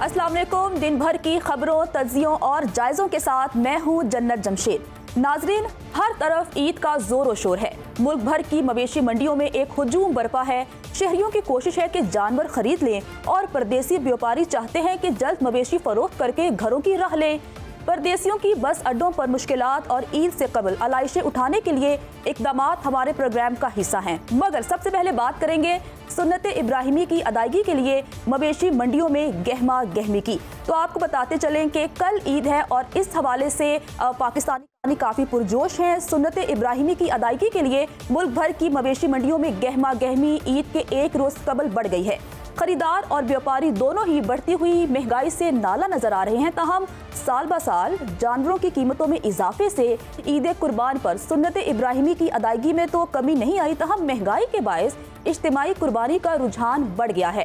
अस्सलाम वालेकुम। दिन भर की खबरों, तज्जियों और जायज़ों के साथ मैं हूँ जन्नत जमशेद। नाजरीन, हर तरफ ईद का जोर और शोर है। मुल्क भर की मवेशी मंडियों में एक हुजूम बरपा है। शहरियों की कोशिश है कि जानवर खरीद लें और परदेसी व्यापारी चाहते हैं कि जल्द मवेशी फरोख्त करके घरों की राह लें। परदेसियों की बस अड्डों पर मुश्किलात और ईद से कबल अलाइशें उठाने के लिए इक़दामात हमारे प्रोग्राम का हिस्सा हैं। मगर सबसे पहले बात करेंगे सुन्नत इब्राहिमी की अदायगी के लिए मवेशी मंडियों में गहमा गहमी की। तो आपको बताते चलें कि कल ईद है और इस हवाले से पाकिस्तानी काफ़ी पुरजोश हैं। सुन्नत इब्राहिमी की अदायगी के लिए मुल्क भर की मवेशी मंडियों में गहमा गहमी ईद के एक रोज़ कबल बढ़ गई है। खरीदार और व्यापारी दोनों ही बढ़ती हुई महंगाई से नाला नजर आ रहे हैं। ताहम साल ब साल जानवरों की कीमतों में इजाफे से ईद कुर्बान पर सुन्नत इब्राहिमी की अदायगी में तो कमी नहीं आई, ताहम महंगाई के बायस इज्तिमाई कुर्बानी का रुझान बढ़ गया है।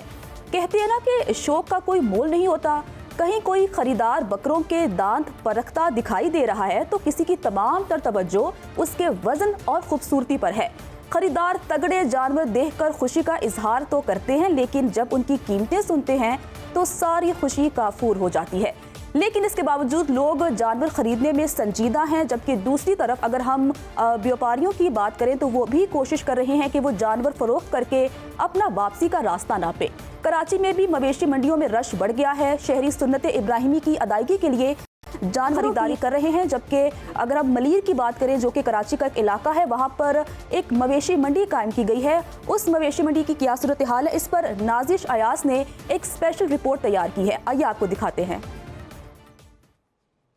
कहते हैं ना कि शौक का कोई मोल नहीं होता। कहीं कोई खरीदार बकरों के दांत परखता दिखाई दे रहा है तो किसी की तमाम तर तवज्जो उसके वजन और खूबसूरती पर है। खरीदार तगड़े जानवर देखकर खुशी का इजहार तो करते हैं, लेकिन जब उनकी कीमतें सुनते हैं तो सारी खुशी काफूर हो जाती है। लेकिन इसके बावजूद लोग जानवर खरीदने में संजीदा हैं, जबकि दूसरी तरफ अगर हम व्यापारियों की बात करें तो वो भी कोशिश कर रहे हैं कि वो जानवर फरोख्त करके अपना वापसी का रास्ता नापे। कराची में भी मवेशी मंडियों में रश बढ़ गया है। शहरी सुन्नत इब्राहिमी की अदायगी के लिए जान खरीदारी कर रहे हैं, जबकि अगर हम मलीर की बात करें जो कि कराची का एक इलाका है, वहाँ पर एक मवेशी मंडी कायम की गई है। उस मवेशी मंडी की क्या सूरत हाल है, इस पर नाजिश अयास ने एक स्पेशल रिपोर्ट तैयार की है। आइए आपको दिखाते हैं।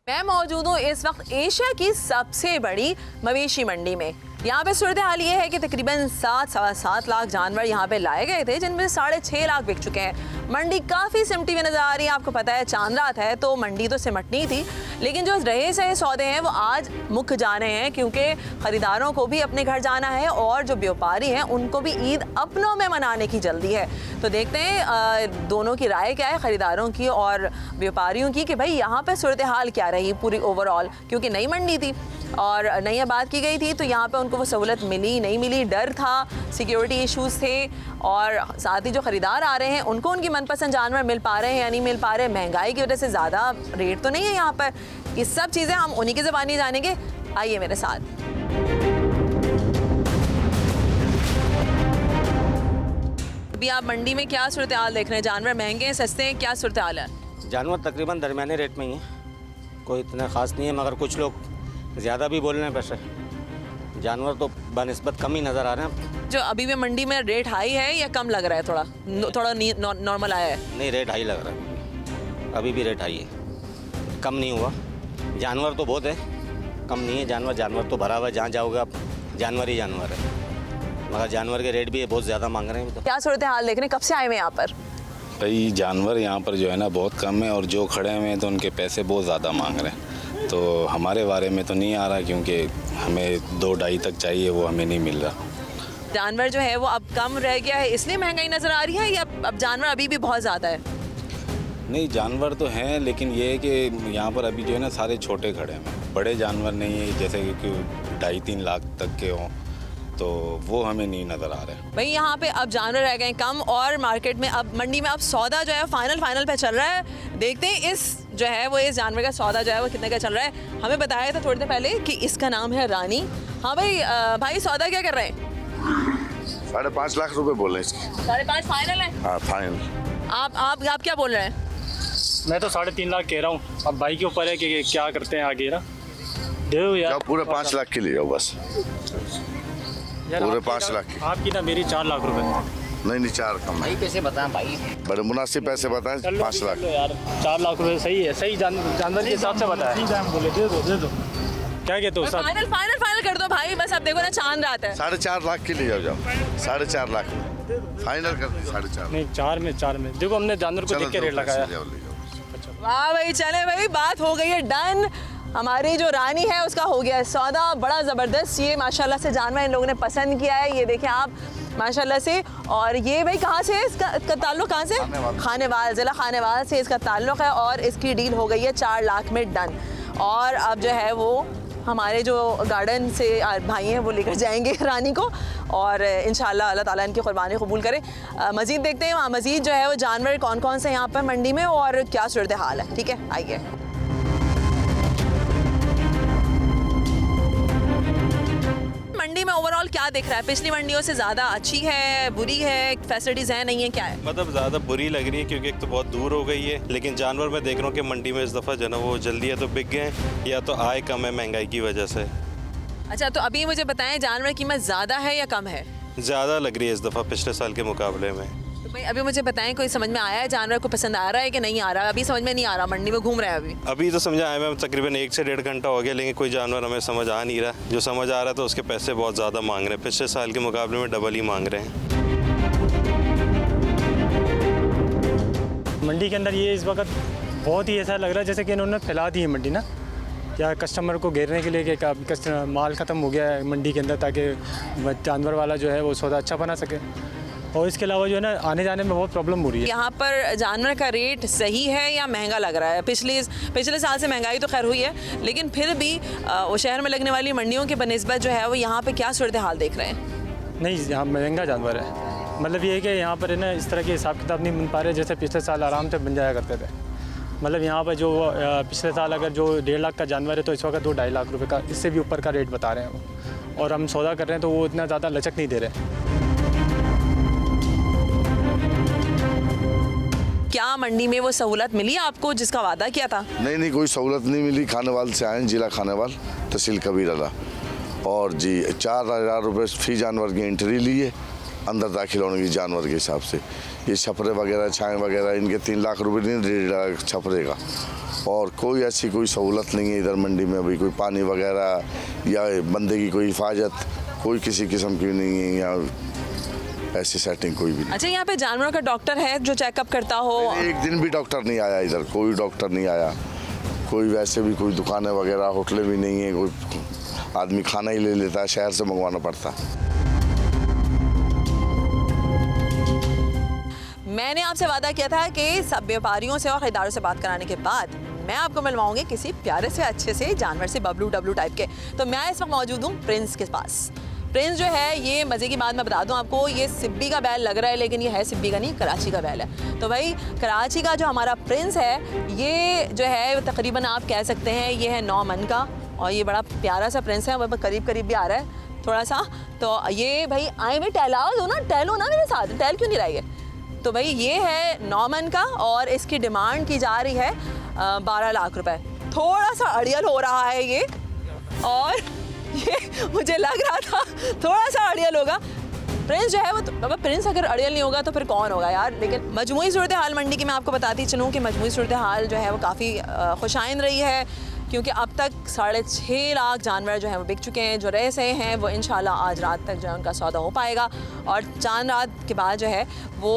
मैं मौजूद हूँ इस वक्त एशिया की सबसे बड़ी मवेशी मंडी में। यहाँ पे सूरत हाल ये है कि तकरीबन 7-7.25 लाख जानवर यहाँ पे लाए गए थे, जिनमें 6.5 लाख बिक चुके हैं। मंडी काफ़ी सिमटी हुई नज़र आ रही है। आपको पता है चांद रात है तो मंडी तो सिमटनी थी, लेकिन जो रहे सहे सौदे हैं वो आज मुक जा रहे हैं, क्योंकि ख़रीदारों को भी अपने घर जाना है और जो व्यापारी हैं उनको भी ईद अपनों में मनाने की जल्दी है। तो देखते हैं दोनों की राय क्या है, ख़रीदारों की और व्यापारियों की, कि भाई यहाँ पर सूरत हाल क्या रही पूरी ओवरऑल। क्योंकि नई मंडी थी और नई आबाद की गई थी, तो यहाँ पे उनको वो सहूलत मिली नहीं मिली, डर था, सिक्योरिटी इश्यूज़ थे, और साथ ही जो ख़रीदार आ रहे हैं उनको उनकी मनपसंद जानवर मिल पा रहे हैं या नहीं मिल पा रहे। महंगाई की वजह से ज़्यादा रेट तो नहीं है यहाँ पर। ये सब चीज़ें हम उन्हीं की ज़बानी जानेंगे। आइए मेरे साथ। अभी आप मंडी में क्या सूरत हाल देख रहे हैं? जानवर महंगे हैं, सस्ते हैं, क्या सूरत हाल है? जानवर तकरीबन दरमियाने रेट में ही है, कोई इतना ख़ास नहीं है, मगर कुछ लोग ज़्यादा भी बोल रहे हैं। पैसे जानवर तो बनिस्बत कम ही नज़र आ रहे हैं। जो अभी भी मंडी में रेट हाई है या कम लग रहा है? थोड़ा नॉर्मल आया है? नहीं, रेट हाई लग रहा है, अभी भी रेट हाई है, कम नहीं हुआ। जानवर तो बहुत है, कम नहीं है। जानवर तो भरा हुआ है, जहाँ जाओगे आप जानवर ही जानवर है, मगर जानवर के रेट भी बहुत ज़्यादा मांग रहे हैं। तो क्या सूरत हाल देख रहे हैं? कब से आए हुए यहाँ पर? भाई जानवर यहाँ पर जो है ना बहुत कम है, और जो खड़े हुए हैं तो उनके पैसे बहुत ज़्यादा मांग रहे हैं। तो हमारे बारे में तो नहीं आ रहा, क्योंकि हमें 2-2.5 तक चाहिए, वो हमें नहीं मिल रहा। जानवर जो है वो अब कम रह गया है इसलिए महंगाई नज़र आ रही है, या अब जानवर अभी भी बहुत ज़्यादा है? नहीं, जानवर तो हैं, लेकिन ये है कि यहाँ पर अभी जो है ना सारे छोटे खड़े हैं, बड़े जानवर नहीं है, जैसे कि 2.5-3 लाख तक के हों, तो वो हमें नहीं नज़र आ रहे। भाई यहाँ पे अब जानवर रह गए कम, और मार्केट में अब मंडी में अब सौदा जो है फाइनल पे चल रहा है। देखते हैं इस जो है वो इस जानवर का सौदा जो है वो कितने का चल रहा है। हमें बताया था थोड़ी देर पहले कि इसका नाम है रानी। हाँ भाई, भाई सौदा क्या कर रहे हैं? 5.5 लाख रुपए बोल रहे हैं इसके। 5.5 फाइनल है? हाँ फाइनल। आप क्या बोल रहे हैं? मैं तो 3.5 लाख कह रहा हूँ, अब भाई के ऊपर है कि क्या करते हैं आगे ना। दे दो यार, पूरे 5 लाख के लिए हो बस, पूरे 5 लाख की। आपकी ना मेरी 4 लाख रुपए। नहीं 4 कम भाई, कैसे बताएं भाई? बड़े मुनासिब पैसे बताएं। 5 लाख यार, 4 लाख रुपए सही है, सही जानवर के हिसाब से बताया। बोले दे दो क्या कहते हो? फाइनल कर दो भाई, बस अब देखो ना चांद रात है। 4.5 लाख के लिए जाओ 4.5 लाख फाइनल कर 4.5। नहीं 4 में देखो, हमने जानवर को देख के रेट लगाया। वाह भाई, चले भाई, बात हो गई है डन। हमारी जो रानी है उसका हो गया है सौदा, बड़ा ज़बरदस्त। ये माशाल्लाह से जानवर इन लोगों ने पसंद किया है, ये देखें आप माशाल्लाह से। और ये भाई कहाँ से है इसका ताल्लुक? कहाँ से? खानेवाल, ज़िला खानेवाल से इसका ताल्लुक है, और इसकी डील हो गई है 4 लाख में डन। और अब जो है वो हमारे जो गार्डन से भाई हैं वो लेकर जाएंगे रानी को, और इंशाल्लाह अल्लाह ताला इनकी कुर्बानी कबूल करे। मज़ीद देखते हैं मज़ीद जो है वो जानवर कौन कौन से यहाँ पर मंडी में और क्या सूरत हाल है। ठीक है, आइए। मंडी में ओवरऑल क्या दिख रहा है? पिछली मंडियों से ज़्यादा अच्छी है, बुरी है, फैसिलिटीज़ हैं, नहीं है, क्या है? मतलब ज़्यादा बुरी लग रही है क्योंकि एक तो बहुत दूर हो गई है, लेकिन जानवर मैं देख रहा हूँ कि मंडी में इस दफ़ा जो है वो जल्दी या तो बिक गए हैं या तो आय कम है महंगाई की वजह से। अच्छा, तो अभी मुझे बताएं जानवर की कीमत ज़्यादा है या कम है? ज़्यादा लग रही है इस दफ़ा पिछले साल के मुकाबले में। तो भाई अभी मुझे बताएं, कोई समझ में आया है जानवर को पसंद आ रहा है कि नहीं आ रहा? अभी समझ में नहीं आ रहा, मंडी में घूम रहा है अभी तो समझ आया, मैं तकरीबन 1 से 1.5 घंटा हो गया, लेकिन कोई जानवर हमें समझ आ नहीं रहा। जो समझ आ रहा है तो उसके पैसे बहुत ज़्यादा मांग रहे हैं, पिछले साल के मुकाबले में डबल ही मांग रहे हैं। मंडी के अंदर ये इस वक्त बहुत ही ऐसा लग रहा है जैसे कि इन्होंने फैला दी है मंडी ना, या कस्टमर को घेरने के लिए कि माल ख़त्म हो गया है मंडी के अंदर, ताकि जानवर वाला जो है वो सौदा अच्छा बना सके। और इसके अलावा जो है ना आने जाने में बहुत प्रॉब्लम हो रही है। यहाँ पर जानवर का रेट सही है या महंगा लग रहा है? पिछले साल से महंगाई तो खैर हुई है, लेकिन फिर भी वो शहर में लगने वाली मंडियों के बनिस्बत जो है वो यहाँ पे क्या सूरत हाल देख रहे हैं? नहीं, यहाँ महंगा जानवर है। मतलब ये है कि यहाँ पर है ना इस तरह के हिसाब किताब नहीं बन पा रहे जैसे पिछले साल आराम से बन जाया करते थे। मतलब यहाँ पर जो पिछले साल अगर जो 1.5 लाख का जानवर है तो इस वक्त वो 2.5 लाख रुपए का, इससे भी ऊपर का रेट बता रहे हैं वो, और हम सौदा कर रहे हैं तो वो इतना ज़्यादा लचक नहीं दे रहे। क्या मंडी में वो सहूलत मिली आपको जिसका वादा किया था? नहीं, कोई सहूलत नहीं मिली। खानेवाल से आए, जिला खानेवाल, तहसील कबीरला, और जी 4,000 रुपये फी जानवर की एंट्री ली है अंदर दाखिल होने की जानवर के हिसाब से। ये छपरे वगैरह, छाएँ वगैरह, इनके 3 लाख रुपये नहीं, 1.5 लाख छपरे का। और कोई ऐसी कोई सहूलत नहीं है इधर मंडी में। अभी कोई पानी वगैरह या बंदे की कोई हिफाजत कोई किसी किस्म की नहीं है यहाँ, ऐसी सेटिंग कोई भी नहीं। अच्छा, यहाँ पे जानवरों का डॉक्टर है जो चेकअप करता हो? एक दिन भी डॉक्टर नहीं आया इधर, कोई डॉक्टर नहीं आया। कोई वैसे भी कोई दुकानें वगैरह, होटलें भी नहीं है। कोई आदमी खाना ही ले लेता है, शहर से मंगवाना पड़ता है। मैंने आपसे वादा किया था कि सब व्यापारियों से और खरीदारों से बात कराने के बाद मैं आपको मिलवाऊंगी किसी प्यारे से अच्छे से जानवर से, बबलू डब्लू टाइप के। तो मैं इस वक्त मौजूद हूँ प्रिंस के पास। प्रिंस जो है, ये मज़े की बात मैं बता दूं आपको, ये सिब्बी का बैल लग रहा है, लेकिन ये है सिब्बी का नहीं, कराची का बैल है। तो भाई कराची का जो हमारा प्रिंस है, ये जो है तकरीबन आप कह सकते हैं ये है 9 मन का, और ये बड़ा प्यारा सा प्रिंस है, वह करीब करीब भी आ रहा है थोड़ा सा। तो ये भाई आए में टहला दो ना, टहलो ना मेरे साथ, टहल क्यों नहीं रही है? तो भाई ये है 9 मन का और इसकी डिमांड की जा रही है 12 लाख रुपए। थोड़ा सा अड़ियल हो रहा है ये, और ये मुझे लग रहा था थोड़ा सा अड़ियल होगा। प्रिंस जो है वो बाबा, प्रिंस अगर अड़ियल नहीं होगा तो फिर कौन होगा यार? लेकिन मजमूई सूरत हाल मंडी की मैं आपको बताती चलूँ कि मजमूई सूरत हाल जो है वो काफ़ी खुशाइंद रही है, क्योंकि अब तक 6.5 लाख जानवर जो है वो बिक चुके हैं। जो रह से हैं वो इंशाल्लाह आज रात तक जो है उनका सौदा हो पाएगा, और चांद रात के बाद जो है वो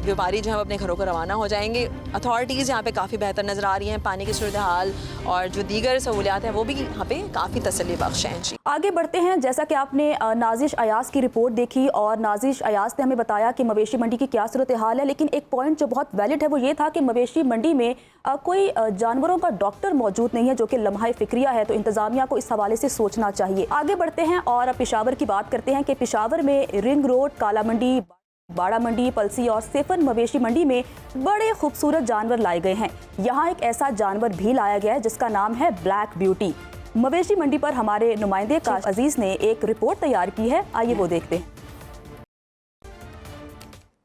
व्यापारी जो है वो अपने घरों को रवाना हो जाएंगे। अथॉरिटीज़ यहाँ पे काफ़ी बेहतर नज़र आ रही हैं, पानी की सूरत हाल और जो दीगर सहूलियात हैं वो भी यहाँ पे काफ़ी तसल्ली बख्श हैं। जी, आगे बढ़ते हैं। जैसा कि आपने नाजिश अयाज की रिपोर्ट देखी और नाजिश अयाज ने हमें बताया कि मवेशी मंडी की क्या सूरत हाल है, लेकिन एक पॉइंट जो बहुत वैलिड है वो ये था कि मवेशी मंडी में कोई जानवरों का डॉक्टर मौजूद नहीं है, जो कि लम्हा फिक्रिया है। तो इंतजामिया को इस हवाले से सोचना चाहिए। आगे बढ़ते हैं और पेशावर की बात करते हैं कि पेशावर में रिंग रोड, काला मंडी, बाड़ा मंडी, पलसी और सेफन मवेशी मंडी में बड़े खूबसूरत जानवर लाए गए हैं। यहाँ एक ऐसा जानवर भी लाया गया है जिसका नाम है ब्लैक ब्यूटी। मवेशी मंडी पर हमारे नुमाइंदे काश अजीज ने एक रिपोर्ट तैयार की है, आइए वो देखते हैं।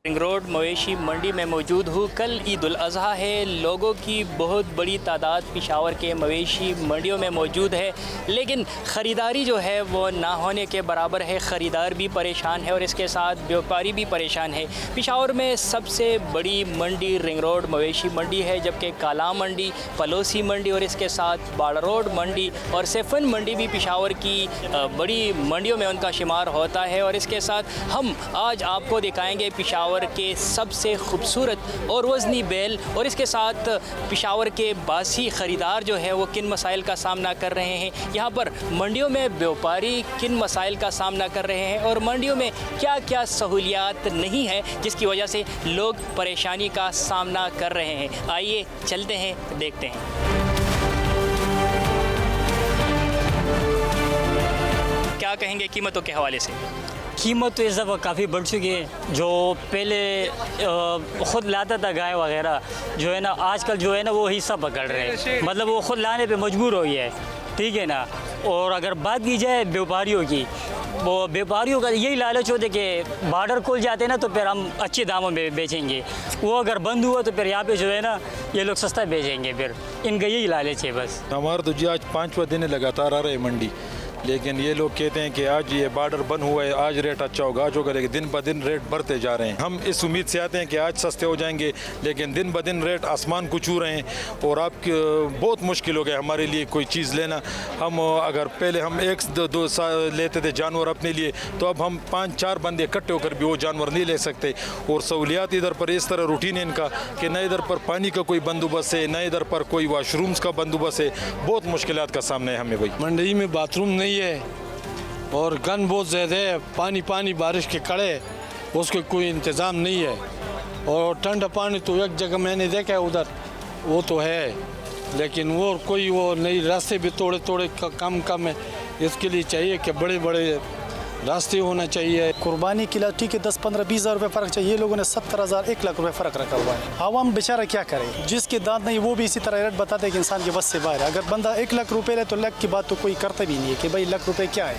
रिंग रोड मवेशी मंडी में मौजूद हूँ। कल ईद उल अज़हा है, लोगों की बहुत बड़ी तादाद पेशावर के मवेशी मंडियों में मौजूद है, लेकिन ख़रीदारी जो है वो ना होने के बराबर है। ख़रीदार भी परेशान है और इसके साथ व्यापारी भी परेशान है। पेशावर में सबसे बड़ी मंडी रिंग रोड मवेशी मंडी है, जबकि काला मंडी, पलोसी मंडी और इसके साथ बाड़ा रोड मंडी और सेफन मंडी भी पेशावर की बड़ी मंडियों में उनका शुमार होता है। और इसके साथ हम आज आपको दिखाएँगे पेशावर के सबसे खूबसूरत और वज़नी बैल, और इसके साथ पेशावर के बासी ख़रीदार जो है वो किन मसाइल का सामना कर रहे हैं, यहाँ पर मंडियों में व्यापारी किन मसाइल का सामना कर रहे हैं, और मंडियों में क्या क्या सहूलियात नहीं है जिसकी वजह से लोग परेशानी का सामना कर रहे हैं। आइए चलते हैं, देखते हैं। क्या कहेंगे कीमतों के हवाले से? कीमत तो इस दफ़ा काफ़ी बढ़ चुकी है। जो पहले ख़ुद लाता था गाय वगैरह, जो है ना आजकल जो है ना वो हिस्सा पकड़ रहे हैं, मतलब वो ख़ुद लाने पे मजबूर हो गया है, ठीक है ना। और अगर बात की जाए व्यापारियों की, वो व्यापारियों का यही लालच होता है कि बॉर्डर खुल जाते हैं ना तो फिर हम अच्छे दामों में बेचेंगे, वो अगर बंद हुआ तो फिर यहाँ पे जो है ना ये लोग सस्ता बेचेंगे, फिर इनका यही लालच है बस। हमारा तो जी आज 5वां दिन लगातार आ रहे मंडी, लेकिन ये लोग कहते हैं कि आज ये बॉर्डर बंद हुआ है, आज रेट अच्छा होगा, आज होगा, लेकिन दिन ब दिन रेट बढ़ते जा रहे हैं। हम इस उम्मीद से आते हैं कि आज सस्ते हो जाएंगे, लेकिन दिन ब दिन रेट आसमान को छू रहे हैं और आप बहुत मुश्किल हो गया हमारे लिए कोई चीज़ लेना। हम अगर पहले हम 1-2 लेते थे जानवर अपने लिए, तो अब हम 5-4 बंदे इकट्ठे होकर भी वो जानवर नहीं ले सकते। और सहूलियात इधर पर इस तरह रूटीन है इनका कि न इधर पर पानी का कोई बंदोबस्त है, न इधर पर कोई वाशरूम्स का बंदोबस्त है, बहुत मुश्किलात का सामना है हमें। भाई मंडी में बाथरूम नहीं है और गंद बहुत ज़्यादा है, पानी बारिश के कड़े, उसके कोई इंतज़ाम नहीं है। और ठंडा पानी तो एक जगह मैंने देखा है उधर, वो तो है, लेकिन वो कोई वो नहीं, रास्ते भी थोड़े कम है। इसके लिए चाहिए कि बड़े रास्ते होना चाहिए। कुर्बानी के लिए ठीक है 10-15-20 हज़ार रुपये फ़र्क चाहिए, ये लोगों ने 70,000 1 लाख रुपये फ़र्क रखा हुआ है। आवाम बेचारा क्या करे, जिसके दांत नहीं वो भी इसी तरह रेट बताते हैं कि इंसान के बस से बाहर है। अगर बंदा 1 लाख रुपये ले तो लाख की बात तो कोई करता भी नहीं है कि भाई लाख रुपये क्या है,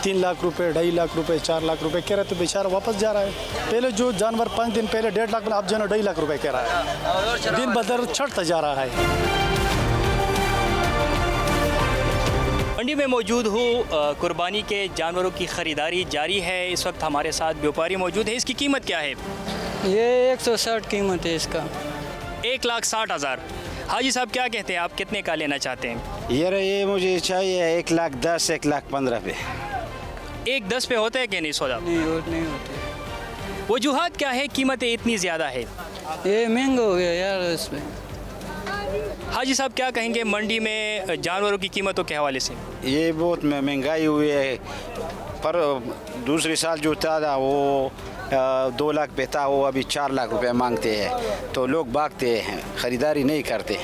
3 लाख रुपये, 2.5 लाख रुपये, 4 लाख रुपये कह रहे तो बेचारा वापस जा रहा है। पहले जो जानवर 5 दिन पहले 1.5 लाख, अब जो है 2.5 लाख रुपये कह रहा है, दिन ब दिन चढ़ता जा रहा है। मंडी में मौजूद हूँ, कुर्बानी के जानवरों की ख़रीदारी जारी है। इस वक्त हमारे साथ व्यापारी मौजूद है। इसकी कीमत क्या है? ये 160 कीमत है इसका, 1,60,000। हाजी साहब क्या कहते हैं, आप कितने का लेना चाहते हैं? ये मुझे चाहिए 1,10,000 1,15,000 पे। 1,10,000 पे होता है कि नहीं सौदा? नहीं होते। वजूहात क्या है कीमतें इतनी ज़्यादा है? ये महंगा हो गया यार इसमें। हाजी साहब क्या कहेंगे मंडी में जानवरों की कीमतों के हवाले से? ये बहुत महंगाई हुई है, पर दूसरे साल जो था वो 2 लाख पे था, वो अभी 4 लाख रुपए मांगते हैं, तो लोग भागते हैं, ख़रीदारी नहीं करते।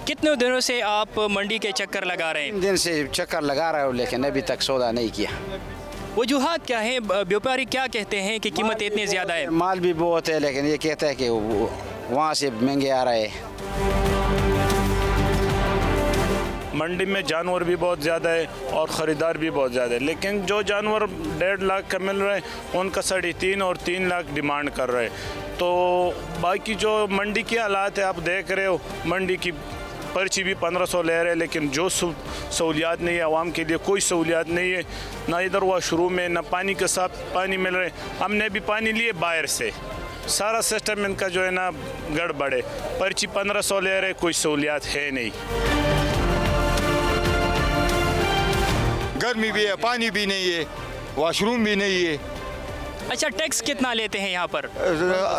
कितने दिनों से आप मंडी के चक्कर लगा रहे हैं? 3 दिन से चक्कर लगा रहा हूँ, लेकिन अभी तक सौदा नहीं किया। वजूहात क्या है, व्यापारी क्या कहते हैं कि कीमतें इतनी ज़्यादा है? माल भी बहुत है, लेकिन ये कहता है कि वहाँ से महंगे आ रहे हैं। मंडी में जानवर भी बहुत ज़्यादा है और ख़रीदार भी बहुत ज़्यादा है, लेकिन जो जानवर 1.5 लाख का मिल रहे हैं उनका 3.5 और 3 लाख डिमांड कर रहे हैं। तो बाकी जो मंडी की हालात है आप देख रहे हो, मंडी की पर्ची भी 1500 ले रहे हैं, लेकिन जो सहूलियात नहीं है आवाम के लिए, कोई सहूलियात नहीं है, ना इधर वाशरूम में, ना पानी के साथ पानी मिल रहे। हमने भी पानी लिए बाहर से, सारा सिस्टम इनका जो है ना गड़बड़ है। पर्ची 1500 ले रहे, कोई सहूलियात है नहीं। गर्मी भी है, पानी भी नहीं है, वॉशरूम भी नहीं है। अच्छा, टैक्स कितना लेते हैं यहाँ पर?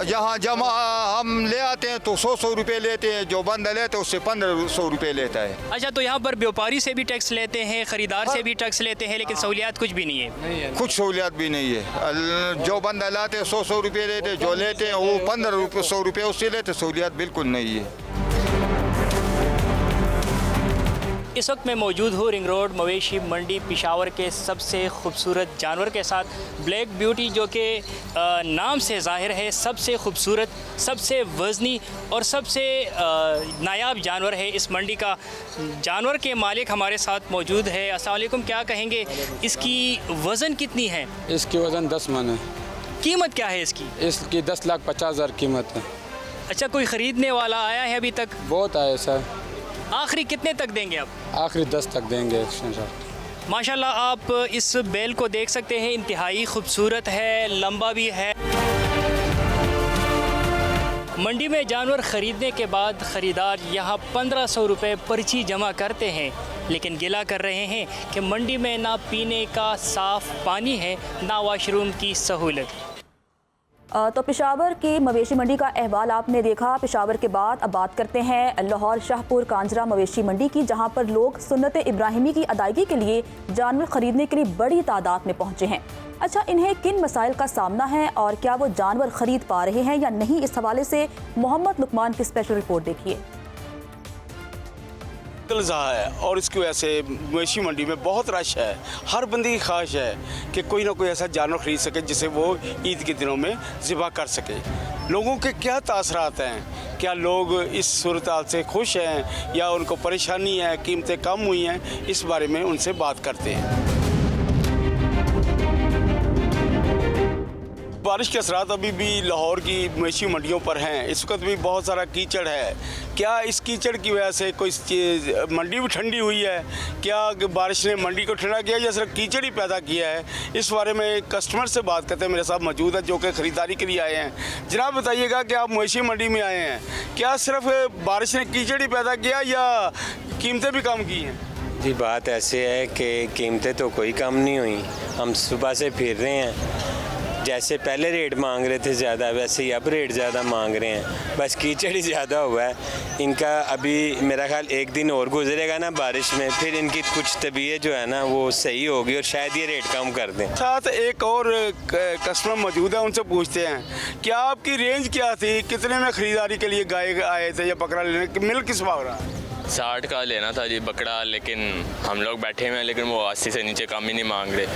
यहाँ जमा हम ले आते हैं तो 100 रुपये लेते हैं, जो बंदा लेते हैं उससे 1500 रुपये लेता है। अच्छा, तो यहाँ पर व्यापारी से भी टैक्स लेते हैं, ख़रीदार से भी टैक्स लेते हैं, लेकिन सहूलियात कुछ भी नहीं है? कुछ सहूलियात भी नहीं है। जो बंदा लाते हैं 100 रुपये लेते, जो लेते हैं वो 1500 रुपये उससे लेते, सहूलियात बिल्कुल नहीं है। इस वक्त मैं मौजूद हूँ रिंग रोड मवेशी मंडी पेशावर के सबसे खूबसूरत जानवर के साथ, ब्लैक ब्यूटी, जो कि नाम से ज़ाहिर है सबसे खूबसूरत, सबसे वज़नी और सबसे नायाब जानवर है इस मंडी का। जानवर के मालिक हमारे साथ मौजूद है। अस्सलाम वालेकुम, क्या कहेंगे, इसकी वज़न कितनी है? इसकी वज़न 10 मन है। कीमत क्या है इसकी? इसकी 10,50,000 कीमत है। अच्छा, कोई ख़रीदने वाला आया है अभी तक? बहुत आए सर। आखिरी कितने तक देंगे आप? आखिरी 10 तक देंगे। माशाल्लाह आप इस बैल को देख सकते हैं, इंतहाई खूबसूरत है, लंबा भी है। मंडी में जानवर ख़रीदने के बाद ख़रीदार यहाँ 1500 रुपये पर्ची जमा करते हैं, लेकिन गिला कर रहे हैं कि मंडी में ना पीने का साफ़ पानी है, ना वाशरूम की सहूलत। तो पेशावर की मवेशी मंडी का अहवाल आपने देखा। पेशावर के बाद अब बात करते हैं लाहौर शाहपुर कांजरा मवेशी मंडी की, जहां पर लोग सुन्नत इब्राहिमी की अदायगी के लिए जानवर खरीदने के लिए बड़ी तादाद में पहुंचे हैं। अच्छा, इन्हें किन मसाइल का सामना है और क्या वो जानवर खरीद पा रहे हैं या नहीं, इस हवाले से मोहम्मद लुकमान की स्पेशल रिपोर्ट देखिए। ईद उल अज़हा है और इसकी वजह से मवेशी मंडी में बहुत रश है। हर बंदे की ख्वाहिश है कि कोई ना कोई ऐसा जानवर ख़रीद सके जिसे वो ईद के दिनों में ज़िबा कर सके। लोगों के क्या तासरात हैं, क्या लोग इस सूरत हाल से खुश हैं या उनको परेशानी है, कीमतें कम हुई हैं, इस बारे में उनसे बात करते हैं। बारिश के असरात अभी भी लाहौर की मवेशी मंडियों पर हैं। इस वक्त भी बहुत सारा कीचड़ है। क्या इस कीचड़ की वजह से कोई मंडी भी ठंडी हुई है? क्या बारिश ने मंडी को ठंडा किया या सिर्फ कीचड़ ही पैदा किया है? इस बारे में एक कस्टमर से बात करते हैं। मेरे साथ मौजूद है जो कि ख़रीदारी के लिए आए हैं। जनाब बताइएगा कि आप मवेशी मंडी में आए हैं, क्या सिर्फ बारिश ने कीचड़ ही पैदा किया या कीमतें भी कम की हैं? जी बात ऐसे है कि कीमतें तो कोई कम नहीं हुई। हम सुबह से फिर रहे हैं, जैसे पहले रेट मांग रहे थे ज़्यादा, वैसे ही अब रेट ज़्यादा मांग रहे हैं। बस कीचड़ ही ज़्यादा हुआ है इनका। अभी मेरा ख्याल एक दिन और गुजरेगा ना बारिश में, फिर इनकी कुछ तबीयत जो है ना वो सही होगी और शायद ये रेट कम कर दें। साथ एक और कस्टमर मौजूद है, उनसे पूछते हैं क्या आपकी रेंज क्या थी, कितने में ख़रीदारी के लिए गाय आए थे या बकरा लेने? मिल किस भाव रहा है? 60 का लेना था जी बकरा, लेकिन हम लोग बैठे हुए हैं, लेकिन वो 80 से नीचे कम ही नहीं मांग रहे।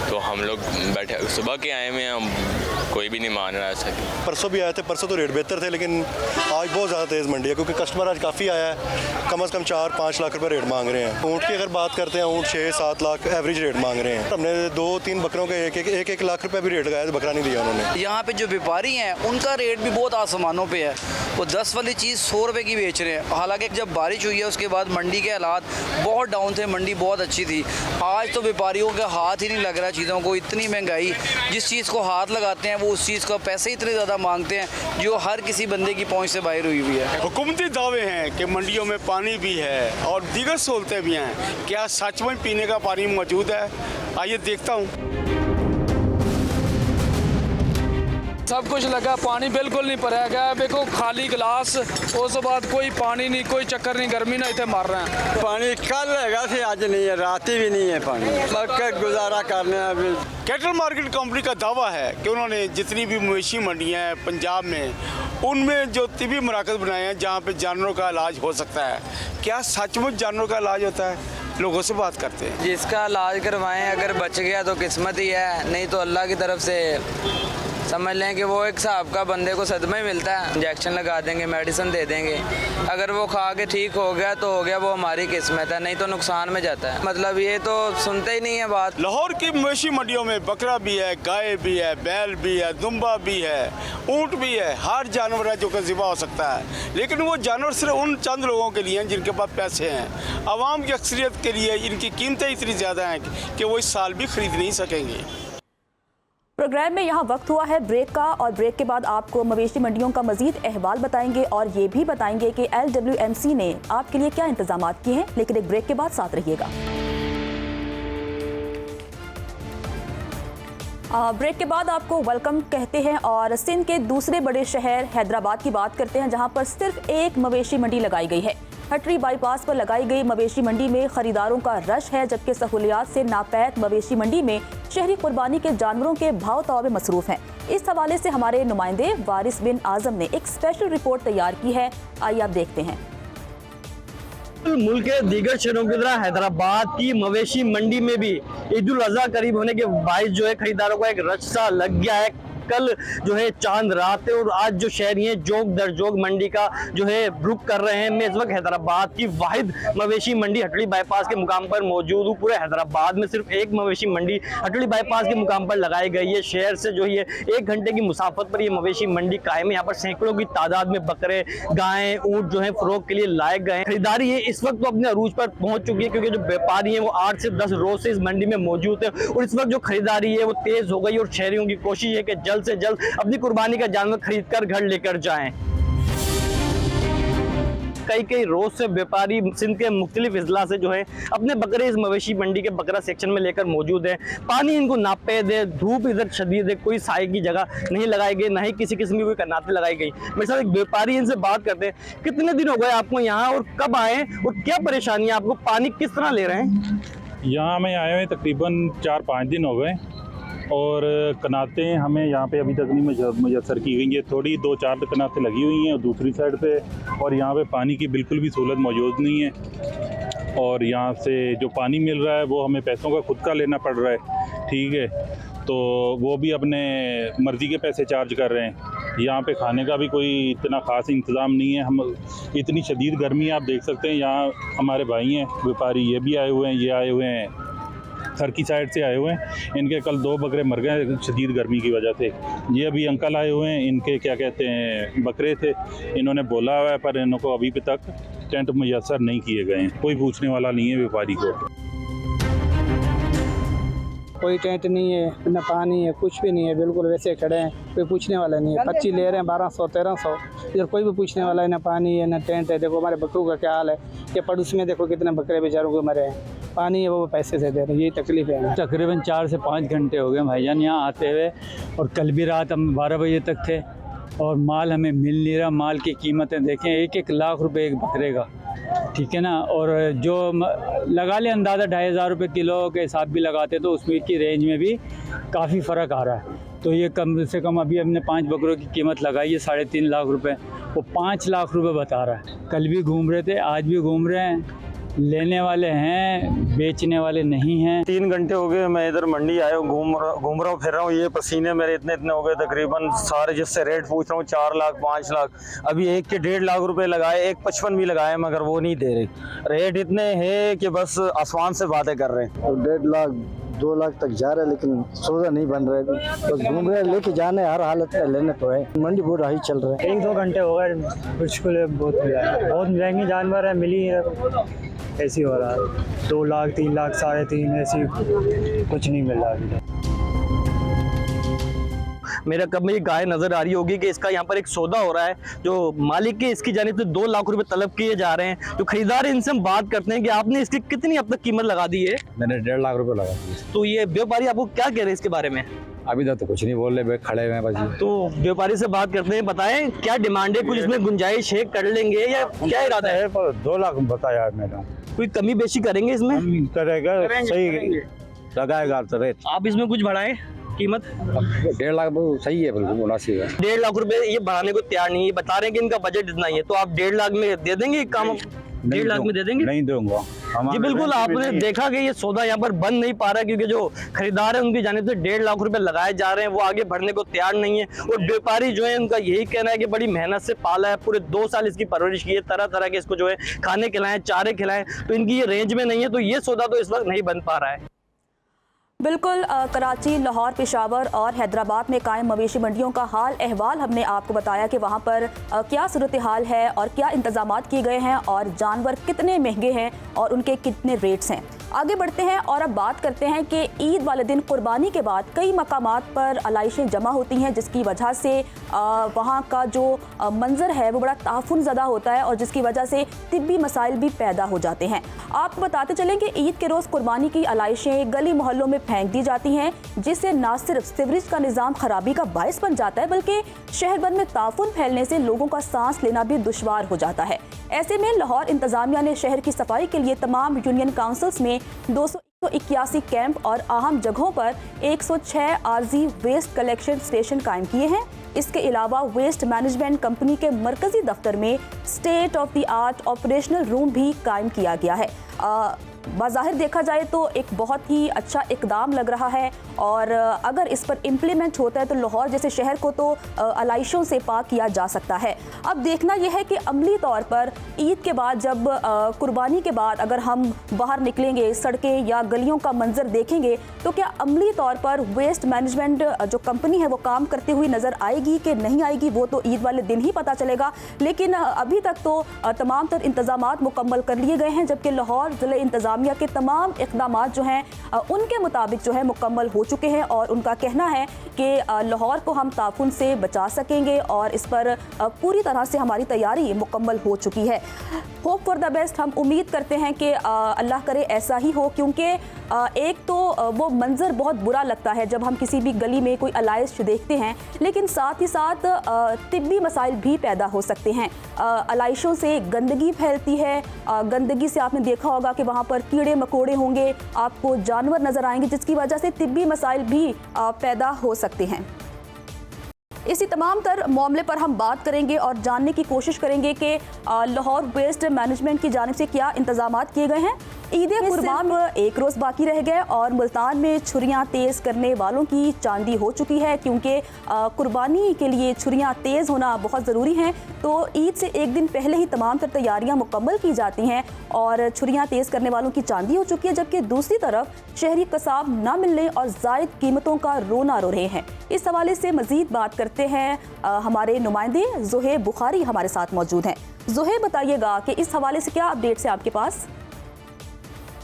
तो हम लोग बैठे सुबह के आए हुए हैं, हम कोई भी नहीं मान रहा ऐसा। परसों भी आए थे, परसों तो रेट बेहतर थे, लेकिन आज बहुत ज़्यादा तेज़ मंडी है क्योंकि कस्टमर आज काफ़ी आया है। कम से कम 4-5 लाख रुपए रेट मांग रहे हैं। ऊँट की अगर बात करते हैं, ऊँट 6-7 लाख एवरेज रेट मांग रहे हैं। हमने 2-3 बकरों के एक लाख रुपए भी रेट लगाया, बकरा नहीं दिया उन्होंने। यहाँ पे जो व्यापारी हैं उनका रेट भी बहुत आसमानों पे है। वो 10 वाली चीज़ 100 रुपये की बेच रहे हैं। हालांकि जब बारिश हुई है उसके बाद मंडी के हालात बहुत डाउन थे, मंडी बहुत अच्छी थी। आज तो व्यापारियों के हाथ ही नहीं लग रहा चीज़ों को। इतनी महंगाई, जिस चीज़ को हाथ लगाते हैं वो उस चीज़ का पैसे इतने ज़्यादा मांगते हैं जो हर किसी बंदे की पहुँच से बाहर हुई हुई है। हुकूमती दावे हैं कि मंडियों में पानी भी है और दीगर सहूलतें भी हैं। क्या सच में पीने का पानी मौजूद है? आइए देखता हूँ। सब कुछ लगा, पानी बिल्कुल नहीं भरा गया। देखो खाली गिलास, उस बाद कोई पानी नहीं, कोई चक्कर नहीं, गर्मी ना इतने मर रहे हैं। पानी कल हैगा थे, आज नहीं है, रात भी नहीं है पानी। मक्का गुजारा करने अभी। कैटल मार्केट कंपनी का दावा है कि उन्होंने जितनी भी मवेशी मंडियाँ हैं पंजाब में, उनमें जो तिबी मराकज़ बनाए हैं जहाँ पे जानवरों का इलाज हो सकता है। क्या सचमुच जानवरों का इलाज होता है? लोगों से बात करते हैं। जिसका इलाज करवाएं, अगर बच गया तो किस्मत ही है, नहीं तो अल्लाह की तरफ से समझ लें कि वो एक हिसाब का बंदे को सदमा ही मिलता है। इंजेक्शन लगा देंगे, मेडिसिन दे देंगे, अगर वो खा के ठीक हो गया तो हो गया, वो हमारी किस्मत है, नहीं तो नुकसान में जाता है। मतलब ये तो सुनते ही नहीं है बात। लाहौर की मवेशी मंडियों में बकरा भी है, गाय भी है, बैल भी है, दुम्बा भी है, ऊँट भी है। हर जानवर है जो कि ज़िबा हो सकता है, लेकिन वो जानवर सिर्फ उन चंद लोगों के लिए हैं जिनके पास पैसे हैं। आवाम की अक्सरियत के लिए इनकी कीमतें इतनी ज़्यादा हैं कि वो इस साल भी खरीद नहीं सकेंगे। प्रोग्राम में यहाँ वक्त हुआ है ब्रेक का, और ब्रेक के बाद आपको मवेशी मंडियों का मजीद अहवाल बताएंगे और ये भी बताएंगे कि LWMC ने आपके लिए क्या इंतजाम किए हैं। लेकिन एक ब्रेक के बाद साथ रहिएगा। ब्रेक के बाद आपको वेलकम कहते हैं और सिंध के दूसरे बड़े शहर हैदराबाद की बात करते हैं, जहां पर सिर्फ एक मवेशी मंडी लगाई गई है। हटरी बाईपास पर लगाई गई मवेशी मंडी में खरीदारों का रश है, जबकि सहूलियात से नापैद मवेशी मंडी में शहरी कुर्बानी के जानवरों के भाव ताव में मसरूफ हैं। इस हवाले से हमारे नुमाइंदे वारिस बिन आजम ने एक स्पेशल रिपोर्ट तैयार की है। आइए आप देखते हैं। मुल्क के दीगर शहरों की तरह हैदराबाद की मवेशी मंडी में भी ईद उल अज़हा करीब होने के बायस जो है खरीदारों का एक रश सा लग गया है। कल जो है चांद रात है और आज जो शहरी हैं जोग दर जोग मंडी का जो है रुख कर रहे हैं। मैं इस वक्त हैदराबाद की वाहिद मवेशी मंडी हटड़ी बाईपास के मुकाम पर मौजूद हूँ। पूरे हैदराबाद में सिर्फ एक मवेशी मंडी हटड़ी बाईपास के मुकाम पर लगाई गई है। शहर से जो है 1 घंटे की मुसाफत पर ये मवेशी मंडी कायम है। यहाँ पर सैकड़ों की तादाद में बकरे, गायें, ऊँट जो है फरोख्त के लिए लाए गए। खरीदारी है इस वक्त तो अपने अरूज पर पहुंच चुकी है, क्योंकि जो व्यापारी हैं वो 8 से 10 रोज से इस मंडी में मौजूद है और इस वक्त जो खरीदारी है वो तेज हो गई और शहरियों की कोशिश है कि जल्द से जल्द अपनी कुर्बानी का जानवर खरीद कर घर लेकर जाएं। कई रोज से व्यापारी सिंध के मुख्तलिफ इजला से जो है अपने बकरे इस मवेशी मंडी के बकरा सेक्शन में लेकर मौजूद है। पानी इनको नापेद है, धूप इधर शदीद है, कोई साए की जगह नहीं लगाई गई, ना ही किसी किस्म की कोई कनातें लगाई गई। मेरे साथ एक व्यापारी, इनसे बात करते हैं। कितने दिन हो गए आपको यहाँ और कब आए और क्या परेशानी है आपको? पानी किस तरह ले रहे हैं? यहाँ हमें आए हुए तकरीबन 4-5 दिन हो गए और कनातें हमें यहाँ पे अभी तक नहीं मुयसर की गई है। थोड़ी 2-4 कनातें लगी हुई हैं और दूसरी साइड पे, और यहाँ पे पानी की बिल्कुल भी सहूलत मौजूद नहीं है। और यहाँ से जो पानी मिल रहा है वो हमें पैसों का खुद का लेना पड़ रहा है, ठीक है, तो वो भी अपने मर्ज़ी के पैसे चार्ज कर रहे हैं। यहाँ पे खाने का भी कोई इतना ख़ास इंतज़ाम नहीं है। हम इतनी शदीद गर्मी आप देख सकते हैं। यहाँ हमारे भाई हैं व्यापारी, ये भी आए हुए हैं, ये आए हुए हैं सर की साइड से आए हुए हैं। इनके कल 2 बकरे मर गए शदीद गर्मी की वजह से। ये अभी अंकल आए हुए हैं, इनके क्या कहते हैं बकरे थे, इन्होंने बोला हुआ है पर इनको अभी तक टेंट मुयस्सर नहीं किए गए हैं। कोई पूछने वाला नहीं है व्यापारी को। कोई टेंट नहीं है, न पानी है, कुछ भी नहीं है, बिल्कुल वैसे खड़े हैं, कोई पूछने वाला नहीं है। 25 ले रहे हैं 1200-1300, इधर कोई भी पूछने वाला है, न पानी है न टेंट है। देखो हमारे बकरों का क्या हाल है, ये पड़ोस में देखो कितने बकरे बेचारों को मरे हैं, पानी है वो पैसे से दे रहे हैं, यही तकलीफ है। तकरीबन 4 से 5 घंटे हो गए भाईजान यहाँ आते हुए, और कल भी रात हम 12 बजे तक थे और माल हमें मिल नहीं रहा। माल की कीमतें देखें 1-1 लाख रुपए एक बकरे का, ठीक है ना, और जो लगा ले अंदाज़ा 2500 रुपये किलो के हिसाब भी लगाते तो उसमें की रेंज में भी काफ़ी फ़र्क आ रहा है। तो ये कम से कम अभी हमने 5 बकरों की कीमत लगाई है 3.5 लाख रुपए, वो 5 लाख रुपए बता रहा है। कल भी घूम रहे थे, आज भी घूम रहे हैं, लेने वाले हैं, बेचने वाले नहीं हैं। 3 घंटे हो गए मैं इधर मंडी आया हूँ, घूम रहा हूँ, फिर रहा हूँ। ये पसीने मेरे इतने हो गए तकरीबन सारे, जिससे रेट पूछ रहा हूँ 4 लाख 5 लाख, अभी एक के 1.5 लाख रुपए लगाए, 1.55 भी लगाए मगर वो नहीं दे रहे। रेट इतने हैं कि बस आसमान से बातें कर रहे हैं। 1.5 लाख 2 लाख तक जा रहा है, लेकिन सौदा नहीं बन रहा है, बस घूम रहे हैं, लेके जाने हर हालत में लेने तो है। मंडी बहुत हाई चल रहा है। 1-2 घंटे हो गए, मुश्किल बहुत महंगी जानवर है, मिली है, ऐसी हो रहा है। 2 लाख 3 लाख 3.5 ऐसी कुछ नहीं मिल रहा अभी। मेरा कब में ये गाय नजर आ रही होगी कि इसका यहाँ पर एक सौदा हो रहा है, जो मालिक के इसकी जानिब से 2 लाख रुपए तलब किए जा रहे हैं। तो खरीदार इनसे हम बात करते हैं कि आपने इसकी कितनी अब तक कीमत लगा दी है? मैंने 1.5 लाख रुपए लगा दी। तो ये व्यापारी आपको क्या कह रहे हैं इसके बारे में? अभी तक तो कुछ नहीं बोल रहे, खड़े हुए हैं बस। तो व्यापारी से बात करते हैं, बताएं क्या डिमांड है, कुछ इसमें गुंजाइश है, कर लेंगे या क्या इरादा है? 2 लाख बताया मैंने। कोई कमी बेशी करेंगे इसमें? करेगा, सही लगाएगा तो रेट। आप इसमें कुछ बढ़ाएं कीमत? 1.5 लाख सही है, बिल्कुल मुनासिब है। 1.5 लाख रुपए ये बढ़ाने को तैयार नहीं है, बता रहे हैं कि इनका बजट इतना ही है। तो आप 1.5 लाख में दे देंगे काम? 1.5 लाख में दे देंगे? नहीं दूंगा जी बिल्कुल। आपने देखा कि ये सौदा यहाँ पर बन नहीं पा रहा है, क्योंकि जो खरीदार है उनकी जानिब से 1.5 लाख रुपए लगाए जा रहे हैं, वो आगे बढ़ने को तैयार नहीं है। और व्यापारी जो है उनका यही कहना है कि बड़ी मेहनत से पाला है, पूरे 2 साल इसकी परवरिश की है, तरह तरह के इसको जो है खाने खिलाएं, चारे खिलाएं, तो इनकी ये रेंज में नहीं है, तो ये सौदा तो इस वक्त नहीं बन पा रहा है। बिल्कुल कराची, लाहौर, पेशावर और हैदराबाद में कायम मवेशी मंडियों का हाल अहवाल हमने आपको बताया कि वहाँ पर क्या सूरत हाल है और क्या इंतजामात किए गए हैं और जानवर कितने महंगे हैं और उनके कितने रेट्स हैं। आगे बढ़ते हैं और अब बात करते हैं कि ईद वाले दिन कुर्बानी के बाद कई मकामात पर आलाइशें जमा होती हैं, जिसकी वजह से वहाँ का जो मंजर है वो बड़ा ताफुन ज़दा होता है और जिसकी वजह से तिब्बी मसाइल भी पैदा हो जाते हैं। आपको बताते चलें कि ईद के रोज़ कुर्बानी की आलाइशें गली मोहल्लों में फेंक दी जाती हैं, जिससे न सिर्फ सीवरेज का निज़ाम खराबी का बायस बन जाता है, बल्कि शहर भर में ताफुन फैलने से लोगों का सांस लेना भी दुश्वार हो जाता है। ऐसे में लाहौर इंतजामिया ने शहर की सफाई के लिए तमाम यूनियन काउंसिल्स में 281 कैंप और अहम जगहों पर 106 आरजी वेस्ट कलेक्शन स्टेशन कायम किए हैं। इसके अलावा वेस्ट मैनेजमेंट कंपनी के मरकजी दफ्तर में state of the art operational room भी कायम किया गया है। बाज़ाहिर देखा जाए तो एक बहुत ही अच्छा इकदाम लग रहा है और अगर इस पर इम्प्लीमेंट होता है तो लाहौर जैसे शहर को तो आलाइशों से पाक किया जा सकता है। अब देखना यह है कि अमली तौर पर ईद के बाद जब कुर्बानी के बाद अगर हम बाहर निकलेंगे, सड़कें या गलियों का मंजर देखेंगे, तो क्या अमली तौर पर वेस्ट मैनेजमेंट जो कंपनी है वो काम करते हुए नज़र आएगी कि नहीं आएगी, वो तो ईद वाले दिन ही पता चलेगा। लेकिन अभी तक तो तमाम तर इंतजामात मुकम्मल कर लिए गए हैं, जबकि लाहौर ज़िले इंतजामिया के तमाम इक़दामात जो हैं उनके मुताबिक जो है मुकम्मल हो चुके हैं और उनका कहना है कि लाहौर को हम ताफुन से बचा सकेंगे और इस पर पूरी तरह से हमारी तैयारी मुकम्मल हो चुकी है। Hope for the best. हम उम्मीद करते हैं कि अल्लाह करे ऐसा ही हो, क्योंकि एक तो वो मंज़र बहुत बुरा लगता है जब हम किसी भी गली में कोई आलाइश देखते हैं, लेकिन साथ ही साथ तिब्बी मसाइल भी पैदा हो सकते हैं। आलाइशों से गंदगी फैलती है, गंदगी से आपने देखा होगा कि वहाँ पर कीड़े मकोड़े होंगे, आपको जानवर नज़र आएंगे, जिसकी वजह से तिब्बी मसाइल भी पैदा हो सकते हैं। इसी तमाम तर मामले पर हम बात करेंगे और जानने की कोशिश करेंगे कि लाहौर वेस्ट मैनेजमेंट की जानिब से क्या इंतजाम किए गए हैं। ईद कुर्बान एक रोज़ बाकी रह गए और मुल्तान में छुरियां तेज़ करने वालों की चांदी हो चुकी है, क्योंकि कुर्बानी के लिए छुरियां तेज़ होना बहुत ज़रूरी हैं। तो ईद से एक दिन पहले ही तमाम तर तैयारियां मुकम्मल की जाती हैं और छुरियां तेज़ करने वालों की चांदी हो चुकी है, जबकि दूसरी तरफ शहरी कसाब ना मिलने और ज़ायद कीमतों का रोना रो रहे हैं। इस हवाले से मज़ीद बात करते हैं, हमारे नुमाइंदे ज़ोहेब बुखारी हमारे साथ मौजूद हैं। ज़ोहेब, बताइएगा कि इस हवाले से क्या अपडेट्स है आपके पास?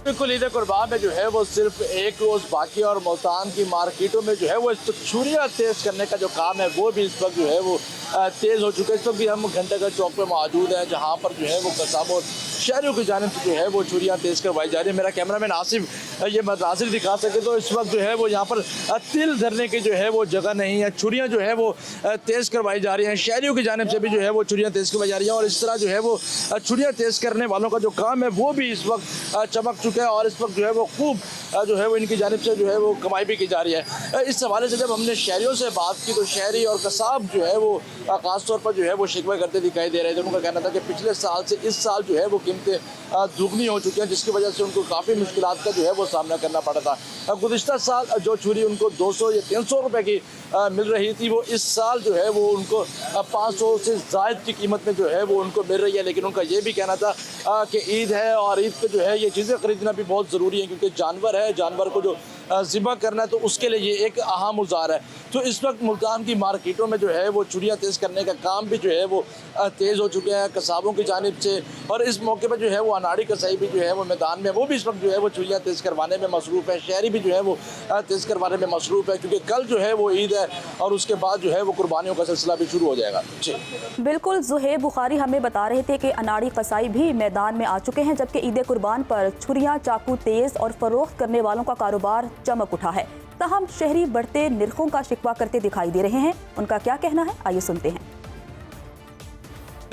बिल्कुल, ईद कुर्बान में जो है वो सिर्फ एक रोज़ बाकी और मुल्तान की मार्केटों में जो है वो छुरियाँ तेज़ करने का जो काम है वो भी इस वक्त जो है वो तेज़ हो चुका है। इस वक्त भी हम घंटाघर चौक पे मौजूद हैं, जहाँ पर जो है वो कसाबों और शहरियों की जानिब से जो है वो छुरियाँ तेज़ करवाई जा रही है। मेरा कैमरामैन आसिफ ये मनाज़िर दिखा सके तो इस वक्त जो है वो यहाँ पर तिल धरने की जो है वो जगह नहीं है, छुरियाँ जो है वो तेज़ करवाई जा रही हैं। शहरियों की जानिब से भी जो है वो छुरियाँ तेज़ करवाई जा रही हैं और इस तरह जो है वो छुरियाँ तेज़ करने वालों का जो काम है वो भी इस वक्त चमक चुका है और इस वक्त जो है वो खूब जो है वो इनकी जानिब से जो है वो कमाई भी की जा रही है। इस हवाले से जब हमने शहरियों से बात की तो शहरी और कसाब जो है वो ख़ास तौर पर जो है वो शिकवा करते दिखाई दे रहे थे। उनका कहना था कि पिछले साल से इस साल जो है वो कीमतें दुगनी हो चुकी हैं, जिसकी वजह से उनको काफ़ी मुश्किलात का जो है वो सामना करना पड़ा था। गुज़िश्ता साल जो छुरी उनको 200 या 300 रुपए की मिल रही थी, वो इस साल जो है वो उनको 500 से ज़ायद की कीमत में जो है वो उनको मिल रही है। लेकिन उनका ये भी कहना था कि ईद है और ईद पे जो है ये चीज़ें ख़रीदना भी बहुत ज़रूरी है, क्योंकि जानवर है, जानवर को जो ज़िबा करना है तो उसके लिए ये एक अहम औज़ार है। तो इस वक्त मुल्तान की मार्केटों में जो है वो छुरियाँ तेज़ करने का काम भी जो है वो तेज़ हो चुके हैं कसाबों की जानिब से। और इस मौके पर जो है वो अनाड़ी कसाई भी जो है वो मैदान में वो भी इस वक्त जो है वो छुरियाँ तेज़ करवाने में मसरूफ़ है। शहरी भी जो है वो तेज़ करवाने में मसरूफ़ है, क्योंकि कल जो है वो ईद है और उसके बाद जो है वो कुर्बानियों का सिलसिला भी शुरू हो जाएगा। जी बिल्कुल, ज़ोहेब बुखारी हमें बता रहे थे कि अनाड़ी कसाई भी मैदान में आ चुके हैं, जबकि ईद कुर्बान पर छुरियाँ चाकू तेज़ और फ़रोख्त करने वालों का कारोबार चमक उठा है। तहम शहरी बढ़ते निरखों का शिकवा करते दिखाई दे रहे हैं। उनका क्या कहना है, आइए सुनते हैं।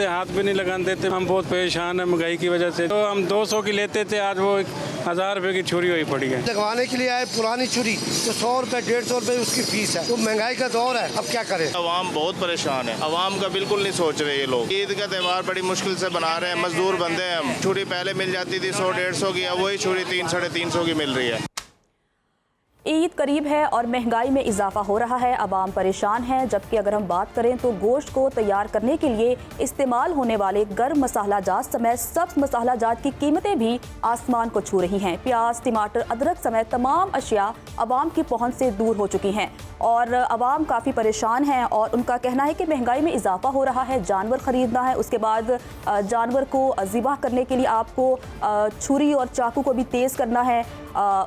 हाथ भी नहीं लगाने देते, हम बहुत परेशान हैं महंगाई की वजह से। तो हम 200 की लेते थे, आज वो 1000 रुपए की छुरी हुई पड़ी है। लगवाने के लिए आए पुरानी छुरी तो 100 रुपए 150 रुपए उसकी फीस है। तो महंगाई का दौर है, अब क्या करें। अवाम बहुत परेशान है, अवाम का बिल्कुल नहीं सोच रहे ये लोग। ईद का त्यौहार बड़ी मुश्किल से बना रहे हैं, मजदूर बंदे हैं हम। छुरी पहले मिल जाती थी 100-150 की, अब वही छुरी 300-350 की मिल रही है। ईद करीब है और महंगाई में इजाफा हो रहा है, आवाम परेशान है। जबकि अगर हम बात करें तो गोश्त को तैयार करने के लिए इस्तेमाल होने वाले गर्म मसाला जात समेत सब्ज मसाला जात की कीमतें भी आसमान को छू रही हैं। प्याज, टमाटर, अदरक समेत तमाम अशिया आवाम की पहुंच से दूर हो चुकी हैं और आवाम काफ़ी परेशान हैं और उनका कहना है कि महंगाई में इजाफा हो रहा है, जानवर ख़रीदना है, उसके बाद जानवर को ज़िबा करने के लिए आपको छुरी और चाकू को भी तेज़ करना है।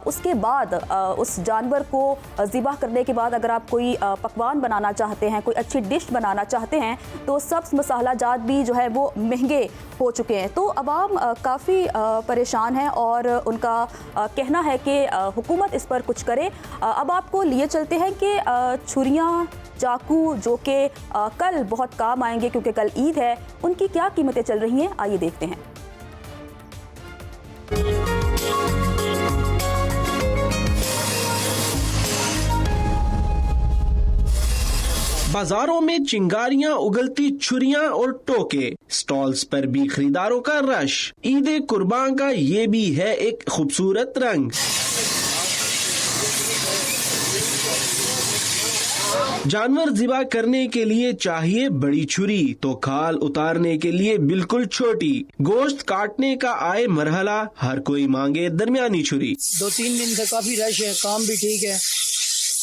उसके बाद उस जानवर को ज़िबा करने के बाद अगर आप कोई पकवान बनाना चाहते हैं, कोई अच्छी डिश बनाना चाहते हैं, तो सब्ज़ मसाला जात भी जो है वो महंगे हो चुके हैं। तो अवाम काफ़ी परेशान है और उनका कहना है कि हुकूमत इस पर कुछ करे। अब आपको लिए चलते हैं कि छुरियाँ चाकू जो कि कल बहुत काम आएंगे क्योंकि कल ईद है, उनकी क्या कीमतें चल रही हैं, आइए देखते हैं। बाजारों में चिंगारियां, उगलती छुरियां और टोके, स्टॉल्स पर भी खरीदारों का रश। ईद कुर्बान का ये भी है एक खूबसूरत रंग। जानवर ज़िबा करने के लिए चाहिए बड़ी छुरी, तो खाल उतारने के लिए बिल्कुल छोटी। गोश्त काटने का आए मरहला, हर कोई मांगे दरमियानी छुरी। 2-3 दिन से काफी रश है, काम भी ठीक है।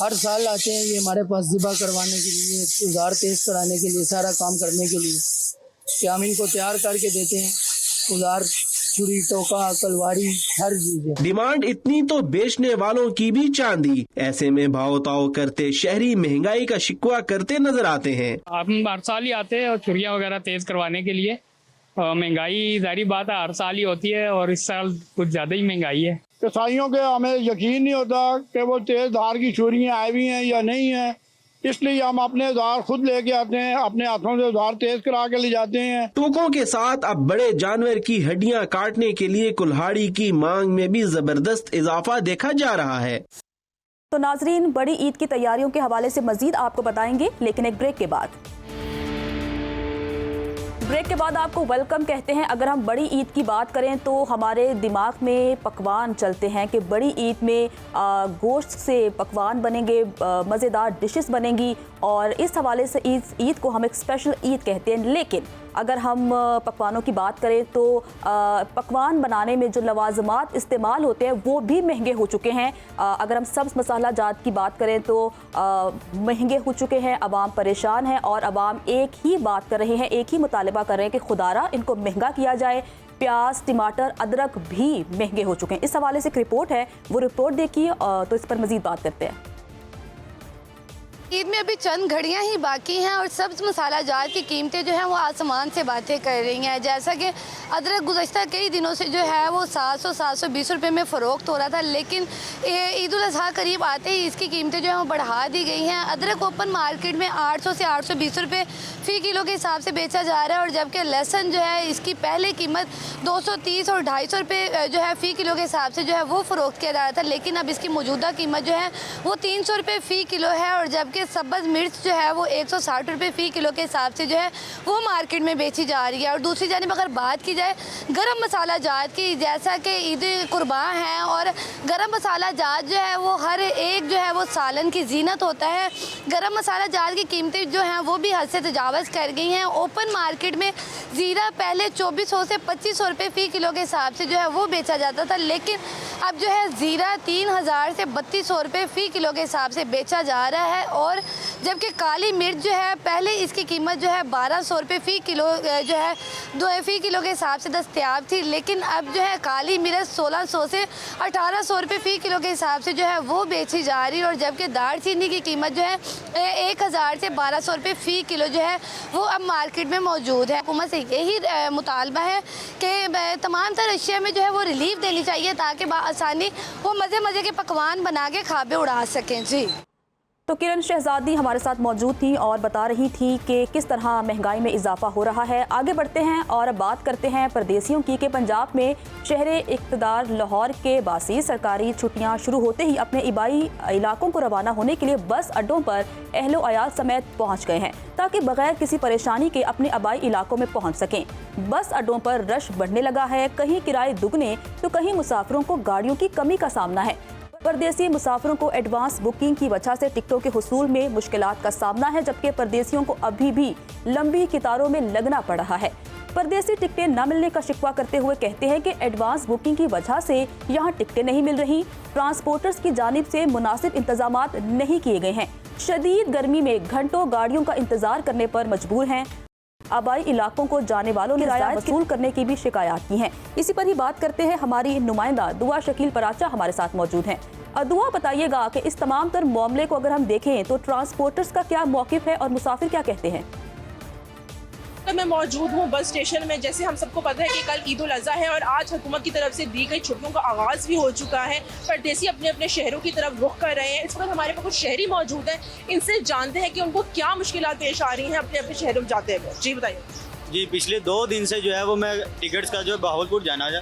हर साल आते हैं ये हमारे पास ज़िबा करवाने के लिए, औजार तेज कराने के लिए, सारा काम करने के लिए कि हम इनको तैयार करके देते हैं। औजार, छुरी, टोका, कलवाड़ी, हर चीज। डिमांड इतनी तो बेचने वालों की भी चांदी। ऐसे में भाव ताव करते शहरी महंगाई का शिकवा करते नजर आते हैं। हम हर साल ही आते हैं और छुरियाँ वगैरह तेज करवाने के लिए। महंगाई जारी बात है, हर साल ही होती है और इस साल कुछ ज्यादा ही महंगाई है। कसाईयों के हमें यकीन नहीं होता कि वो तेज धार की छुरियाँ आई हुई हैं या नहीं है, इसलिए हम अपने औजार खुद लेके आते हैं, अपने हाथों से औजार तेज करा के ले जाते हैं। टोकों के साथ अब बड़े जानवर की हड्डियां काटने के लिए कुल्हाड़ी की मांग में भी जबरदस्त इजाफा देखा जा रहा है। तो नाजरीन, बड़ी ईद की तैयारियों के हवाले से मजीद आपको बताएंगे, लेकिन एक ब्रेक के बाद। ब्रेक के बाद आपको वेलकम कहते हैं। अगर हम बड़ी ईद की बात करें तो हमारे दिमाग में पकवान चलते हैं कि बड़ी ईद में गोश्त से पकवान बनेंगे, मज़ेदार डिशेस बनेंगी, और इस हवाले से ईद को हम एक स्पेशल ईद कहते हैं। लेकिन अगर हम पकवानों की बात करें तो पकवान बनाने में जो लवाजमात इस्तेमाल होते हैं वो भी महंगे हो चुके हैं। अगर हम सब्ज़ मसाला जात की बात करें तो महंगे हो चुके हैं, अवाम परेशान है और अवाम एक ही बात कर रहे हैं, एक ही मुतालबा कर रहे हैं कि खुदारा इनको महंगा किया जाए। प्याज, टमाटर, अदरक भी महंगे हो चुके हैं। इस हवाले से एक रिपोर्ट है, वो रिपोर्ट देखिए तो इस पर मज़ीद बात करते हैं। ईद में अभी चंद घड़ियां ही बाकी हैं और सब्ज़ मसाला जात की कीमतें जो हैं वो आसमान से बातें कर रही हैं। जैसा कि अदरक गुज़श्ता कई दिनों से जो है वो 700-720 रुपये में फ़रोख्त हो रहा था, लेकिन ईद उल अज़हा करीब आते ही इसकी कीमतें जो हैं वो बढ़ा दी गई हैं। अदरक ओपन मार्केट में 800 से 820 रुपये फ़ी किलो के हिसाब से बेचा जा रहा है, और जबकि लहसुन जो है इसकी पहले कीमत 230 और 250 रुपये जो है फ़ी किलो के हिसाब से जो है वो फ़रोख्त किया जा रहा था, लेकिन अब इसकी मौजूदा कीमत जो है वो 300 रुपये फ़ी किलो है। और जबकि सब्ज़ मिर्च जो है वो 160 रुपये फ़ी किलो के हिसाब से जो है वो मार्केट में बेची जा रही है। और दूसरी जानिब अगर बात की जाए गरम मसाला जात की, जैसा कि ईद कुर्बान है और गरम मसाला जात जो है वो हर एक जो है वो सालन की जीनत होता है। गरम मसाला जात की कीमतें जो हैं वो भी हद से तजावज़ कर गई हैं। ओपन मार्केट में ज़ीरा पहले 2400 से 2500 रुपये फ़ी किलो के हिसाब से जो है वो बेचा जाता था, लेकिन अब जो है ज़ीरा 3000 से 3200 रुपये फ़ी किलो के हिसाब से बेचा जा रहा है। और जबकि काली मिर्च जो है पहले इसकी कीमत जो है 1200 रुपये फ़ी किलो जो है फ़ी किलो के हिसाब से दस्तयाब थी, लेकिन अब जो है काली मिर्च 1600 से 1800 रुपये फ़ी किलो के हिसाब से जो है वो बेची जा रही है। और जबकि दार चीनी की कीमत जो है 1000 से 1200 रुपये फ़ी किलो जो है वो अब मार्केट में मौजूद है। हुकूमत से यही मुतालबा है कि तमाम तर अशिया में जो है वो रिलीफ देनी चाहिए ताकि आसानी वो मज़े के पकवान बना के खाबे उड़ा सकें। जी, तो किरण शहजादी हमारे साथ मौजूद थी और बता रही थी कि किस तरह महंगाई में इजाफा हो रहा है। आगे बढ़ते हैं और बात करते हैं परदेसियों की कि पंजाब में शहरे इक़्तिदार लाहौर के बासी सरकारी छुट्टियां शुरू होते ही अपने इबाई इलाकों को रवाना होने के लिए बस अड्डों पर अहलो अयाल समेत पहुंच गए हैं ताकि बगैर किसी परेशानी के अपने आबाई इलाकों में पहुंच सकें। बस अड्डों पर रश बढ़ने लगा है, कहीं किराए दुगने तो कहीं मुसाफिरों को गाड़ियों की कमी का सामना है। परदेसी मुसाफिरों को एडवांस बुकिंग की वजह से टिकटों के हुसूल में मुश्किलात का सामना है, जबकि परदेसियों को अभी भी लंबी कतारों में लगना पड़ रहा है। परदेसी टिकटें न मिलने का शिकवा करते हुए कहते हैं कि एडवांस बुकिंग की वजह से यहाँ टिकटें नहीं मिल रही, ट्रांसपोर्टर्स की जानिब से मुनासिब इंतजामात नहीं किए गए हैं, शदीद गर्मी में घंटों गाड़ियों का इंतजार करने पर मजबूर हैं। आबाई इलाकों को जाने वालों ने किराया वसूल करने की भी शिकायत की हैं। इसी पर ही बात करते हैं, हमारी नुमाइंदा दुआ शकील पराचा हमारे साथ मौजूद हैं। दुआ, बताइएगा कि इस तमाम तर मामले को अगर हम देखें तो ट्रांसपोर्टर्स का क्या मौक़िफ़ है और मुसाफिर क्या कहते हैं? मैं मौजूद हूँ बस स्टेशन में। जैसे हम सबको पता है कि कल ईद उल अज़हा है और आज हुकूमत की तरफ से दी गई छुट्टियों का आगाज़ भी हो चुका है। परदेसी अपने अपने शहरों की तरफ रुख कर रहे हैं। इस वक्त हमारे पास कुछ शहरी मौजूद हैं, इनसे जानते हैं कि उनको क्या मुश्किलात पेश आ रही हैं अपने अपने शहरों में जाते हुए। जी बताइए। जी, पिछले 2 दिन से जो है वो मैं टिकट्स का जो है बहावलपुर जाना था,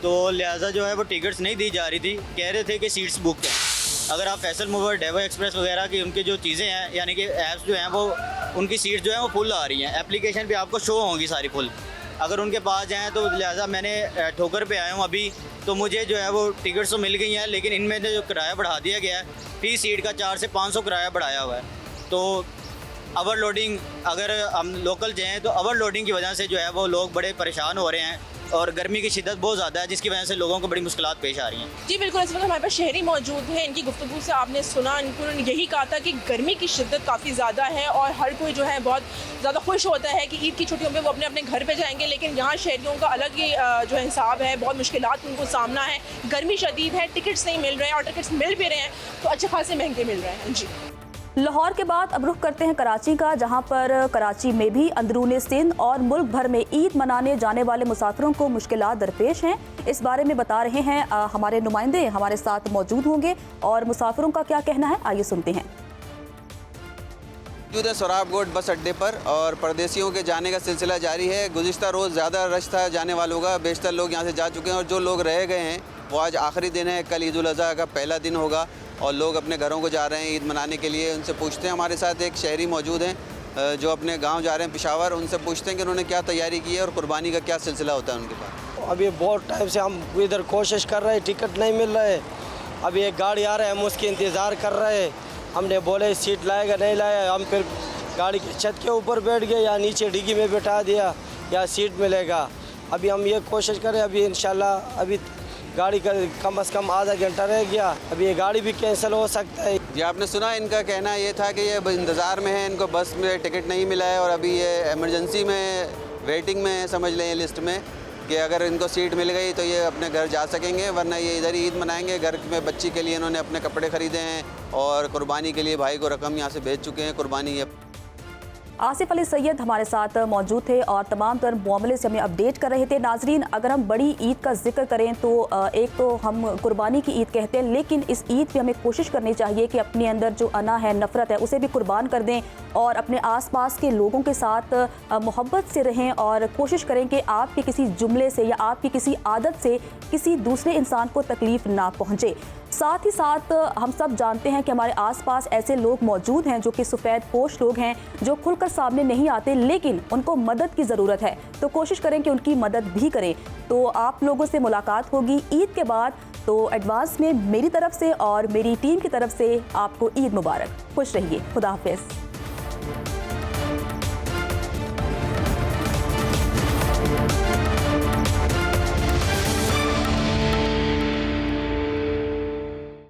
तो लिहाजा जो है वो टिकट्स नहीं दी जा रही थी। कह रहे थे कि सीट्स बुक हैं। अगर आप फैसल मूवर, डेवो एक्सप्रेस वगैरह की उनकी जो चीज़ें हैं यानी कि ऐप्स जो हैं वो उनकी सीट्स जो हैं वो फुल आ रही हैं, एप्लीकेशन पे आपको शो होंगी सारी फुल। अगर उनके पास जाएँ तो लिहाजा मैंने ठोकर पे आया हूँ अभी, तो मुझे जो है वो टिकट्स तो मिल गई हैं, लेकिन इनमें जो किराया बढ़ा दिया गया है, फी सीट का 400 से 500 किराया बढ़ाया हुआ है। तो ओवरलोडिंग, अगर हम लोकल जाएँ तो ओवरलोडिंग की वजह से जो है वो लोग बड़े परेशान हो रहे हैं और गर्मी की शिद्दत बहुत ज़्यादा है, जिसकी वजह से लोगों को बड़ी मुश्किलात पेश आ रही हैं। जी बिल्कुल, इस वक्त हमारे पास शहरी मौजूद हैं। इनकी गुफ्तगू से आपने सुना, इन्होंने यही कहा था कि गर्मी की शिद्दत काफ़ी ज़्यादा है और हर कोई जो है बहुत ज़्यादा खुश होता है कि ईद की छुट्टियों पे वो अपने अपने घर पे जाएंगे, लेकिन यहाँ शहरियों का अलग ही जो है हिसाब है, बहुत मुश्किलात उनको सामना है। गर्मी शदीद है, टिकट्स नहीं मिल रहे हैं और टिकट्स मिल भी रहे हैं तो अच्छे खासे महंगे मिल रहे हैं। जी, लाहौर के बाद अब रुख करते हैं कराची का, जहां पर कराची में भी अंदरूनी सिंध और मुल्क भर में ईद मनाने जाने वाले मुसाफिरों को मुश्किलात दरपेश हैं। इस बारे में बता रहे हैं हमारे नुमाइंदे हमारे साथ मौजूद होंगे और मुसाफिरों का क्या कहना है, आइए सुनते हैं। मौजूद है सोराबगोट बस अड्डे पर और परदेसियों के जाने का सिलसिला जारी है। गुज़िश्ता रोज़ ज़्यादा रश था जाने वालों का, बेशतर लोग यहाँ से जा चुके हैं और जो लोग रह गए हैं वो आज आखिरी दिन है। कल ईद उल अज़हा का पहला दिन होगा और लोग अपने घरों को जा रहे हैं ईद मनाने के लिए। उनसे पूछते हैं, हमारे साथ एक शहरी मौजूद हैं जो अपने गांव जा रहे हैं पेशावर, उनसे पूछते हैं कि उन्होंने क्या तैयारी की है और कुर्बानी का क्या सिलसिला होता है उनके पास। अभी बहुत टाइम से हम इधर कोशिश कर रहे हैं, टिकट नहीं मिल रहा है। अभी एक गाड़ी आ रहा है, हम उसके इंतज़ार कर रहे हैं। हमने बोले सीट लाएगा नहीं लाया, हम फिर गाड़ी की छत के ऊपर बैठ गए या नीचे डिग्गी में बैठा दिया या सीट मिलेगा। अभी हम ये कोशिश करें, अभी इंशाल्लाह अभी गाड़ी का कम से कम आधा घंटा रह गया, अभी ये गाड़ी भी कैंसिल हो सकता है। जी आपने सुना, इनका कहना ये था कि ये इंतज़ार में है, इनको बस में टिकट नहीं मिला है और अभी ये इमरजेंसी में वेटिंग में समझ लें लिस्ट में, कि अगर इनको सीट मिल गई तो ये अपने घर जा सकेंगे, वरना ये इधर ही ईद मनाएंगे। घर में बच्ची के लिए इन्होंने अपने कपड़े ख़रीदे हैं और कुर्बानी के लिए भाई को रकम यहाँ से भेज चुके हैं। कुर्बानी ये आसिफ अली सैयद हमारे साथ मौजूद थे और तमाम तर मामले से हमें अपडेट कर रहे थे। नाजरीन, अगर हम बड़ी ईद का जिक्र करें तो एक तो हम कुर्बानी की ईद कहते हैं, लेकिन इस ईद पे हमें कोशिश करनी चाहिए कि अपने अंदर जो अना है, नफ़रत है, उसे भी कुर्बान कर दें और अपने आसपास के लोगों के साथ मोहब्बत से रहें और कोशिश करें कि आपके किसी जुमले से या आपकी किसी आदत से किसी दूसरे इंसान को तकलीफ़ ना पहुँचे। साथ ही साथ हम सब जानते हैं कि हमारे आसपास ऐसे लोग मौजूद हैं जो कि सफ़ेद पोश लोग हैं, जो खुलकर सामने नहीं आते, लेकिन उनको मदद की ज़रूरत है, तो कोशिश करें कि उनकी मदद भी करें। तो आप लोगों से मुलाकात होगी ईद के बाद। तो एडवांस में मेरी तरफ से और मेरी टीम की तरफ से आपको ईद मुबारक। खुश रहिए। खुदा हाफिज़।